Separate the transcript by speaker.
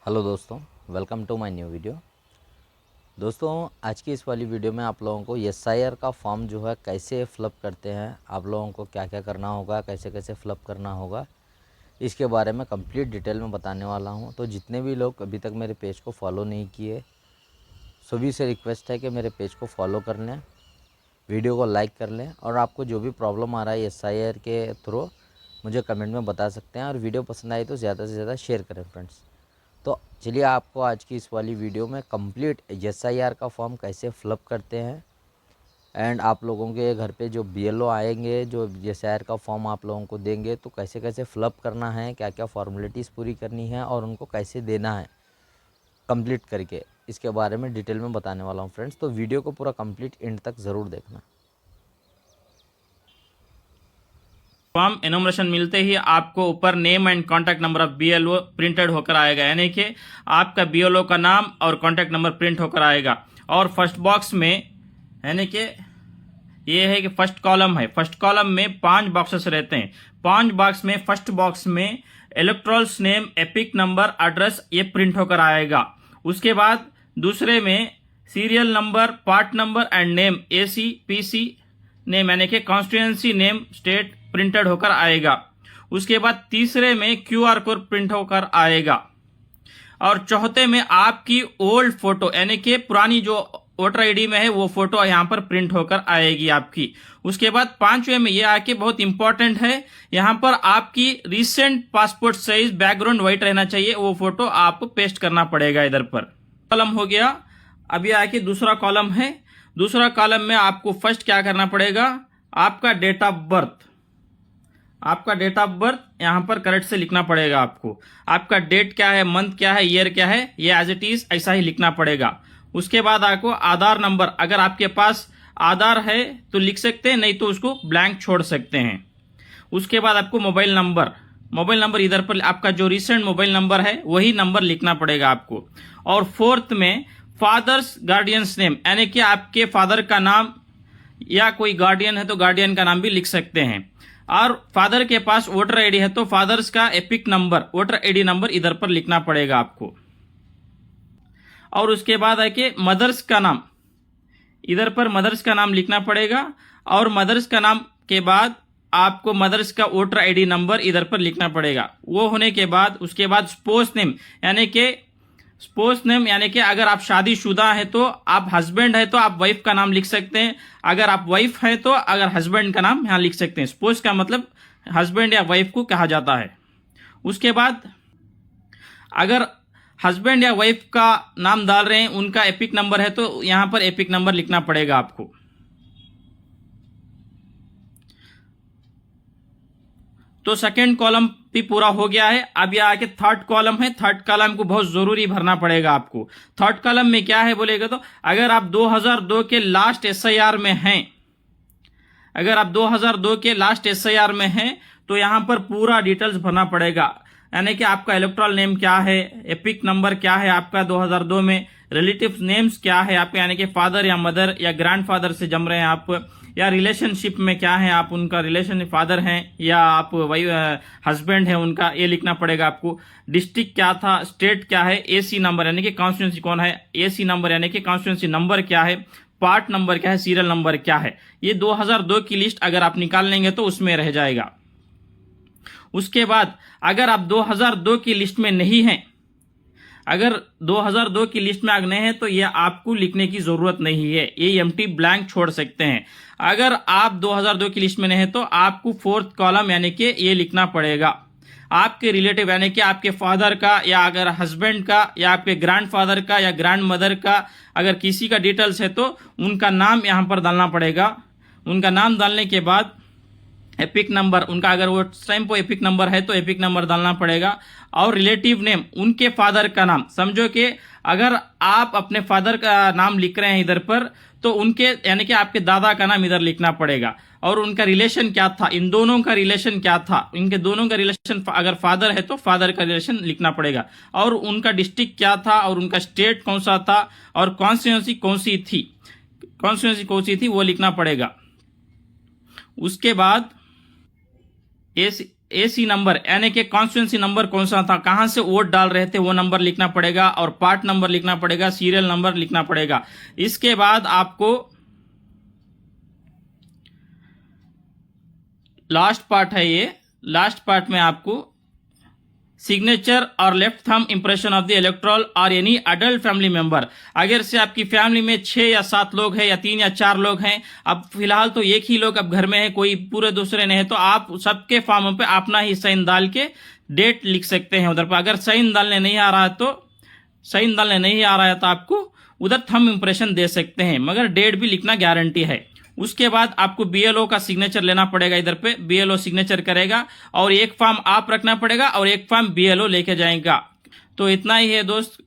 Speaker 1: Hello दोस्तों, welcome to my new video. दोस्तों, आज की इस वाली वीडियो में आप लोगों को एसआईआर का फॉर्म जो है कैसे फ़िलअप करते हैं, आप लोगों को क्या क्या करना होगा, कैसे कैसे फ़िलअप करना होगा, इसके बारे में कंप्लीट डिटेल में बताने वाला हूं। तो जितने भी लोग अभी तक मेरे पेज को फॉलो नहीं किए, सभी से रिक्वेस्ट है कि मेरे पेज को फॉलो कर लें, वीडियो को लाइक कर लें, और आपको जो भी प्रॉब्लम आ रहा है एसआईआर के थ्रू मुझे कमेंट में बता सकते हैं। और वीडियो पसंद आई तो ज़्यादा से ज़्यादा शेयर करें फ्रेंड्स। तो चलिए आपको आज की इस वाली वीडियो में कंप्लीट एसआईआर का फॉर्म कैसे फिलअप करते हैं, एंड आप लोगों के घर पे जो बीएलओ आएंगे, जो एसआईआर का फॉर्म आप लोगों को देंगे, तो कैसे कैसे फिलअप करना है, क्या क्या फॉर्मेलिटीज़ पूरी करनी है और उनको कैसे देना है कंप्लीट करके, इसके बारे में डिटेल में बताने वाला हूँ फ्रेंड्स। तो वीडियो को पूरा कंप्लीट एंड तक ज़रूर देखना।
Speaker 2: फॉर्म एनुमरेशन मिलते ही आपको ऊपर name and contact number of BLO printed होकर आएगा, यानी कि आपका बीएलओ का नाम और कॉन्टैक्ट नंबर प्रिंट होकर आएगा। और फर्स्ट बॉक्स में यानी कि ये है कि फर्स्ट कॉलम है, फर्स्ट कॉलम में 5 बॉक्सेस रहते हैं। 5 बॉक्स में फर्स्ट बॉक्स में इलेक्ट्रॉल्स नेम, एपिक नंबर, एड्रेस ये प्रिंट होकर आएगा। उसके बाद दूसरे में serial number, part number and name, AC PC name यानी कि कॉन्स्टिट्यूएंसी नेम, स्टेट प्रिंटेड होकर आएगा। उसके बाद तीसरे में क्यूआर कोड प्रिंट होकर आएगा। और चौथे में आपकी ओल्ड फोटो यानी कि पुरानी जो वोटर आईडी में है वो फोटो यहां पर प्रिंट होकर आएगी आपकी। उसके बाद 5वें में ये आके बहुत इंपॉर्टेंट है, यहां पर आपकी recent passport size background white रहना चाहिए, वो फोटो आपको पेस्ट करना पड़ेगा इधर पर। कॉलम हो गया। अभी आके दूसरा कॉलम है। दूसरा कॉलम में आपको फर्स्ट क्या करना पड़ेगा, आपका डेट ऑफ बर्थ, आपका डेट ऑफ बर्थ यहां पर करेक्ट से लिखना पड़ेगा आपको। आपका डेट क्या है, मंथ क्या है, ईयर क्या है, ये एज इट इज ऐसा ही लिखना पड़ेगा। उसके बाद आपको आधार नंबर, अगर आपके पास आधार है तो लिख सकते हैं, नहीं तो उसको ब्लैंक छोड़ सकते हैं। उसके बाद आपको मोबाइल नंबर, मोबाइल नंबर इधर पर आपका जो रिसेंट मोबाइल नंबर है वही नंबर लिखना पड़ेगा आपको। और फोर्थ में फादर्स गार्डियंस नेम, यानी कि आपके फादर का नाम, या कोई गार्डियन है तो गार्डियन का नाम भी लिख सकते हैं। और फादर के पास वोटर आईडी है तो फादर्स का epic number, voter ID number इधर पर लिखना पड़ेगा आपको। और उसके बाद है कि मदर्स का नाम, इधर पर मदर्स का नाम लिखना पड़ेगा। और मदर्स का नाम के बाद आपको मदर्स का वोटर आईडी नंबर इधर पर लिखना पड़ेगा। वो होने के बाद उसके बाद स्पोस नेम, यानी कि स्पोस नेम यानी कि अगर आप शादीशुदा है तो आप हस्बैंड है तो आप वाइफ का नाम लिख सकते हैं, अगर आप वाइफ है तो अगर हस्बैंड का नाम यहां लिख सकते हैं। स्पोस का मतलब हस्बैंड या वाइफ को कहा जाता है। उसके बाद अगर हस्बैंड या वाइफ का नाम डाल रहे हैं, उनका एपिक नंबर है तो यहां पर एपिक नंबर लिखना पड़ेगा आपको। तो सेकेंड कॉलम भी पूरा हो गया है। अब यह आके थर्ड कॉलम है। थर्ड कॉलम को बहुत जरूरी भरना पड़ेगा आपको। थर्ड कॉलम में क्या है बोलेगा तो अगर आप 2002 के लास्ट एसआईआर में हैं, अगर आप 2002 के लास्ट एसआईआर में हैं तो यहां पर पूरा डिटेल्स भरना पड़ेगा, यानी कि आपका इलेक्ट्रल नेम क्या है, एपिक नंबर क्या है आपका 2002 में, रिलेटिव नेम्स क्या है आपके, यानी कि फादर या मदर या ग्रैंडफादर से जम रहे हैं आप, या रिलेशनशिप में क्या है आप, उनका रिलेशन फादर हैं या आप वही हस्बैंड है उनका, ये लिखना पड़ेगा आपको। डिस्ट्रिक्ट क्या था, स्टेट क्या है, एसी नंबर यानी कि कॉन्स्टिट्यूंसी कौन है, एसी नंबर यानी कि कॉन्स्टिट्यूंसी नंबर क्या है, पार्ट नंबर क्या है, सीरियल नंबर क्या है। ये 2002 की लिस्ट अगर आप निकाल लेंगे तो उसमें रह जाएगा। उसके बाद अगर आप 2002 की लिस्ट में नहीं हैं, अगर 2002 की लिस्ट में अगर नहीं है तो ये आपको लिखने की जरूरत नहीं है, ये एम्प्टी ब्लैंक छोड़ सकते हैं। अगर आप 2002 की लिस्ट में नहीं है तो आपको फोर्थ कॉलम यानी कि ये लिखना पड़ेगा। आपके रिलेटिव यानी कि आपके फादर का या अगर हस्बैंड का या आपके ग्रैंडफादर का या ग्रैंड मदर का अगर किसी का डिटेल्स है तो उनका नाम यहां पर डालना पड़ेगा। उनका नाम डालने के बाद एपिक नंबर, उनका अगर वो टाइम पर एपिक नंबर है तो एपिक नंबर डालना पड़ेगा। और रिलेटिव नेम, उनके फादर का नाम, समझो कि अगर आप अपने फादर का नाम लिख रहे हैं इधर पर तो उनके यानी कि आपके दादा का नाम इधर लिखना पड़ेगा। और उनका रिलेशन क्या था, इन दोनों का रिलेशन क्या था, इनके दोनों का रिलेशन, अगर फादर है तो फादर का रिलेशन लिखना पड़ेगा। और उनका डिस्ट्रिक्ट क्या था और उनका स्टेट कौन सा था और कॉन्स्टिट्यूंसी कौन सी थी, कॉन्स्टिट्यूंसी कौन सी थी वो लिखना पड़ेगा। उसके बाद एसी नंबर यानी कि कॉन्स्टिट्यूएंसी नंबर कौन सा था, कहां से वोट डाल रहे थे, वो नंबर लिखना पड़ेगा और पार्ट नंबर लिखना पड़ेगा, सीरियल नंबर लिखना पड़ेगा। इसके बाद आपको लास्ट पार्ट है, ये लास्ट पार्ट में आपको सिग्नेचर और left thumb impression of the electoral और एनी अडल्ट फैमिली मेंबर। अगर से आपकी फैमिली में 6 या 7 लोग हैं या 3 या 4 लोग हैं, अब फिलहाल तो एक ही लोग अब घर में है, कोई पूरे दूसरे नहीं है, तो आप सबके फॉर्म पे अपना ही साइन डाल के डेट लिख सकते हैं उधर पर। अगर साइन डालने नहीं आ रहा है तो आपको उधर थंब इंप्रेशन दे सकते हैं, मगर डेट भी लिखना गारंटी है। उसके बाद आपको बीएलओ का सिग्नेचर लेना पड़ेगा, इधर पे बीएलओ सिग्नेचर करेगा और एक फॉर्म आप रखना पड़ेगा और एक फॉर्म बीएलओ लेके जाएगा। तो इतना ही है दोस्त।